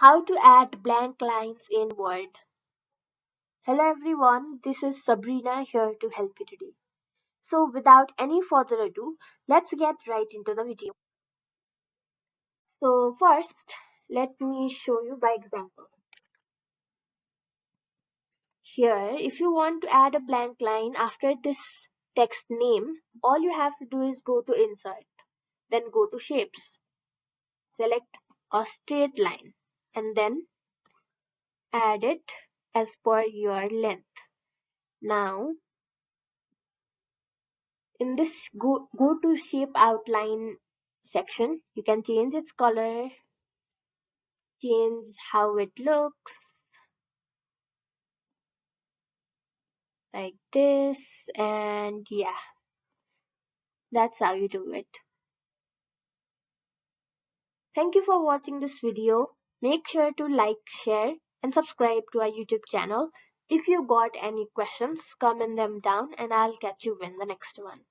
How to add blank lines in Word. Hello everyone, this is Sabrina here to help you today. So without any further ado, let's get right into the video. So first, let me show you by example. Here, if you want to add a blank line after this text name, all you have to do is go to Insert, then go to Shapes, select a straight line, and then add it as per your length. Now in this go to shape outline section, you can change its color, change how it looks like this, and yeah, that's how you do it. Thank you for watching this video. Make sure to like, share, and subscribe to our YouTube channel. If you got any questions, comment them down and I'll catch you in the next one.